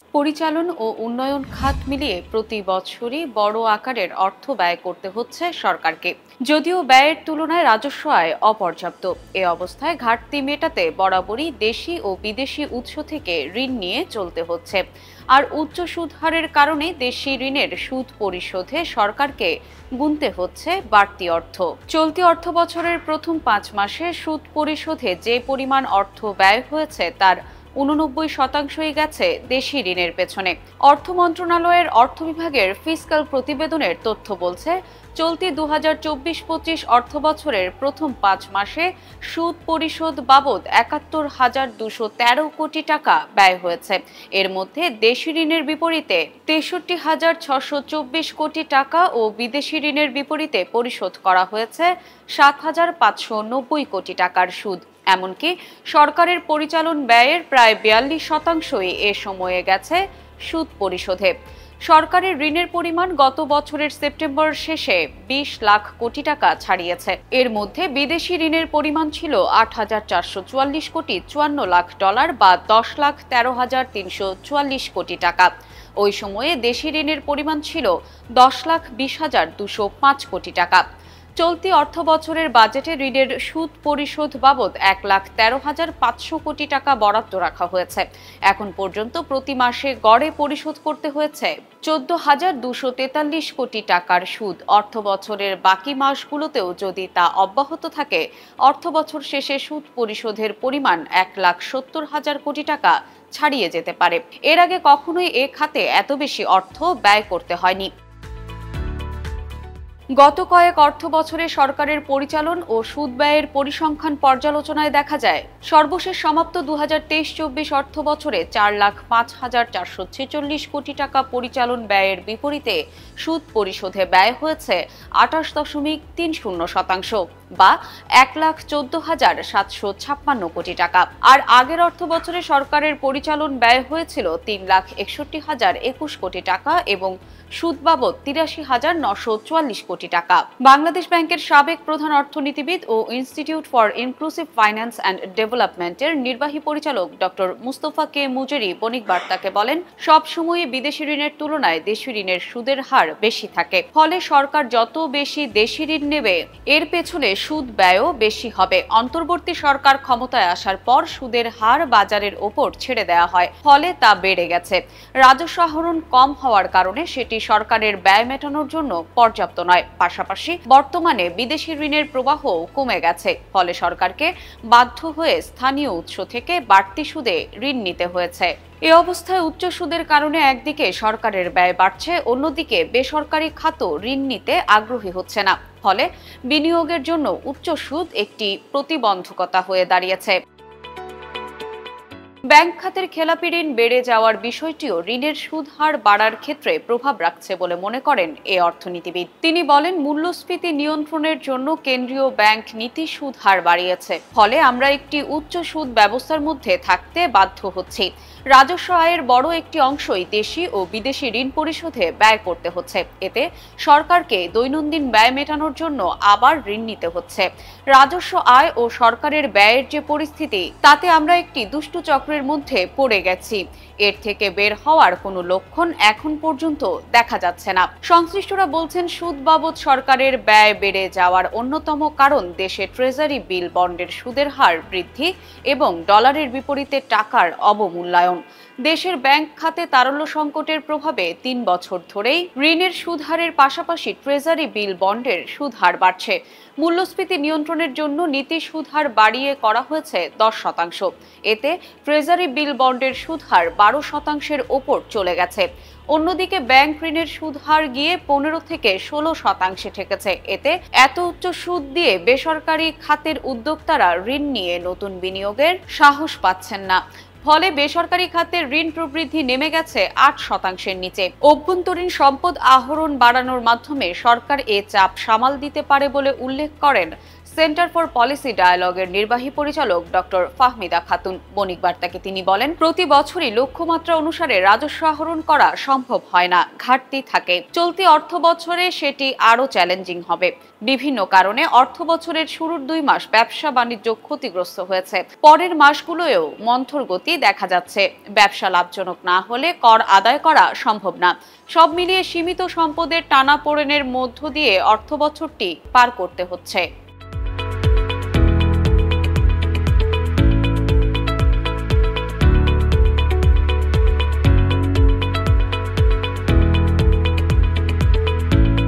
পরিচালন ও উন্নয়ন খাত মিলিয়ে প্রতি বছরই বড় আকারের অর্থ ব্যয় করতে হচ্ছে সরকারকে। যদিও ব্যয়ের তুলনায় রাজস্ব আয় অপর্যাপ্ত, এ অবস্থায় ঘাটতি মেটাতে বরাবরই দেশি ও বিদেশি উৎস থেকে ঋণ নিয়ে চলতে হচ্ছে। আর উচ্চ সুদ হারের কারণে দেশি ঋণের সুদ পরিশোধে সরকারকে গুনতে হচ্ছে বাড়তি অর্থ। চলতি অর্থ বছরের প্রথম 5 মাসে সুদ পরিশোধে যে পরিমাণ অর্থ ব্যয় হয়েছে তার 89% গেছে দেশি ঋণের পেছনে। অর্থ মন্ত্রণালয়ের অর্থ বিভাগের ফিসক্যাল প্রতিবেদনের তথ্য বলছে, চলতি 2024-25 অর্থ বছরের প্রথম 5 মাসে সুদ পরিশোধ বাবদ 71,213 কোটি টাকা ব্যয় হয়েছে। এর মধ্যে দেশি ঋণের বিপরীতে 63,624 কোটি টাকা ও বিদেশি ঋণের বিপরীতে পরিশোধ করা হয়েছে 7,590 কোটি টাকার সুদ। এমনকি সরকারের পরিচালন ব্যয়ের প্রায় 42%ই এ সময়ে গেছে সুদ পরিশোধে। সরকারের ঋণের পরিমাণ গত বছরের সেপ্টেম্বর শেষে 20 লাখ কোটি টাকা ছাড়িয়েছে। এর মধ্যে বিদেশি ঋণের পরিমাণ ছিল 8,444 কোটি 54 লাখ ডলার বা 10,13,344 কোটি টাকা। ওই সময়ে দেশি ঋণের পরিমাণ ছিল 10,20,205 কোটি টাকা। চলতি অর্থ বছরের বাজেটে ঋণের সুদ পরিশোধ বাবদ 1,13,500 কোটি টাকা বরাদ্দ রাখা হয়েছে। এখন পর্যন্ত প্রতি মাসে গড়ে পরিশোধ করতে হয়েছে 14,243 কোটি টাকার সুদ। অর্থ বছরের বাকি মাসগুলোতেও যদি তা অব্যাহত থাকে, অর্থ বছর শেষে সুদ পরিশোধের পরিমাণ 1,70,000 কোটি টাকা ছাড়িয়ে যেতে পারে। এর আগে কখনোই এ খাতে এত বেশি অর্থ ব্যয় করতে হয়নি। গত কয়েক অর্থ বছরে সরকারের পরিচালন ও সুদ ব্যয়ের পরিসংখ্যান পর্যালোচনায় দেখা যায়, সর্বশেষ সমাপ্ত 2023-24 অর্থ বছরে 4,05,446 কোটি টাকা পরিচালন ব্যয়ের বিপরীতে সুদ পরিশোধে ব্যয় হয়েছে 28.30% বা 1,14,756 কোটি টাকা। আর আগের অর্থ বছরে সরকারের পরিচালন ব্যয় হয়েছিল 3,61,021 কোটি টাকা এবং সুদ বাবদ 83,944 কোটি টাকা। বাংলাদেশ ব্যাংকের সাবেক প্রধান অর্থনীতিবিদ ও institute for inclusive finance and ডেভেলপমেন্টের নির্বাহী পরিচালক ডক্টর মুস্তফা কে মুজেরি বণিক বার্তাকে বলেন, সবসময় বিদেশি ঋণের তুলনায় দেশি ঋণের সুদের হার বেশি থাকে। ফলে সরকার যত বেশি দেশি ঋণ নেবে, এর পেছনে সুদ ব্যয়ও বেশি হবে। অন্তর্বর্তী সরকার ক্ষমতায় আসার পর সুদের হার বাজারের ওপর ছেড়ে দেওয়া হয়, ফলে তা বেড়ে গেছে। রাজস্ব আহরণ কম হওয়ার কারণে সেটি সরকারের ব্যয় মেটানোর জন্য পর্যাপ্ত নয়। পাশাপাশি বর্তমানে বিদেশি ঋণের প্রবাহ কমে গেছে, ফলে সরকারকে বাধ্য হয়ে স্থানীয় উৎস থেকে বাড়তি সুদে ঋণ নিতে হয়েছে। এ অবস্থায় উচ্চ সুদের কারণে একদিকে সরকারের ব্যয় বাড়ছে, অন্যদিকে বেসরকারি খাতও ঋণ নিতে আগ্রহী হচ্ছে না। ফলে বিনিয়োগের জন্য উচ্চ সুদ একটি প্রতিবন্ধকতা হয়ে দাঁড়িয়েছে। ব্যাংক খাতের খেলাপি ঋণ বেড়ে যাওয়ার বিষয়টিও ঋণের সুদ হার বাড়ার ক্ষেত্রে প্রভাব রাখছে বলে মনে করেন এ অর্থনীতিবিদ। তিনি বলেন, মূল্যস্ফীতি নিয়ন্ত্রণের জন্য কেন্দ্রীয় ব্যাংক নীতি সুদ হার বাড়িয়েছে, ফলে আমরা একটি উচ্চ সুদ ব্যবস্থার মধ্যে থাকতে বাধ্য হচ্ছি। রাজস্ব আয়ের বড় একটি অংশই দেশি ও বিদেশি ঋণ পরিশোধে ব্যয় করতে হচ্ছে। এতে সরকারকে দৈনন্দিন ব্যয় মেটানোর জন্য আবার ঋণ নিতে হচ্ছে। রাজস্ব আয় ও সরকারের ব্যয়ের যে পরিস্থিতি, তাতে আমরা একটি দুষ্টু চক্রের মধ্যে পড়ে গেছি। এর থেকে বের হওয়ার কোনো লক্ষণ এখন পর্যন্ত দেখা যাচ্ছে না। সংশ্লিষ্টরা বলছেন, সুদ বাবদ সরকারের ব্যয় বেড়ে যাওয়ার অন্যতম কারণ দেশে ট্রেজারি বিল বন্ডের সুদের হার বৃদ্ধি এবং ডলারের বিপরীতে টাকার অবমূল্যায়ন। দেশের ব্যাংক খাতে তারল্য সংকটের প্রভাবে 3 বছর ধরেই ঋণের সুদ হারের পাশাপাশি ট্রেজারি বিল বন্ডের সুদ হার বাড়ছে। মূল্যস্ফীতি নিয়ন্ত্রণের জন্য নীতি সুদ হার বাড়িয়ে করা হয়েছে 10%। এতে ট্রেজারি বিল বন্ডের সুদ হার 12%-এর ওপর চলে গেছে। অন্যদিকে ব্যাংক ঋণের সুদ হার গিয়ে 15 থেকে 16%-এ ঠেকেছে। এতে এত উচ্চ সুদ দিয়ে বেসরকারি খাতের উদ্যোক্তারা ঋণ নিয়ে নতুন বিনিয়োগের সাহস পাচ্ছেন না। ফলে বেসরকারি খাতের ঋণ প্রবৃদ্ধি নেমে গেছে 8%-এর নিচে। অভ্যন্তরীণ সম্পদ আহরণ বাড়ানোর মাধ্যমে সরকার এ চাপ সামাল দিতে পারে বলে উল্লেখ করেন সেন্টার ফর পলিসি ডায়ালগের নির্বাহী পরিচালক ডক্টর ফাহমিদা খাতুন। বণিক বার্তাকে তিনি বলেন, প্রতি বছরই লক্ষ্যমাত্রা অনুসারে রাজস্ব আহরণ করা সম্ভব হয় না, ঘাটতি থাকে। চলতি অর্থ বছরে সেটি আরও চ্যালেঞ্জিং হবে। বিভিন্ন কারণে অর্থ বছরের শুরুর 2 মাস ব্যবসা বাণিজ্য ক্ষতিগ্রস্ত হয়েছে। পরের মাসগুলোয়েও মন্থর গতি দেখা যাচ্ছে। ব্যবসা লাভজনক না হলে কর আদায় করা সম্ভব না। সব মিলিয়ে সীমিত সম্পদের টানাপোড়েনের মধ্য দিয়ে অর্থবছরটি পার করতে হচ্ছে।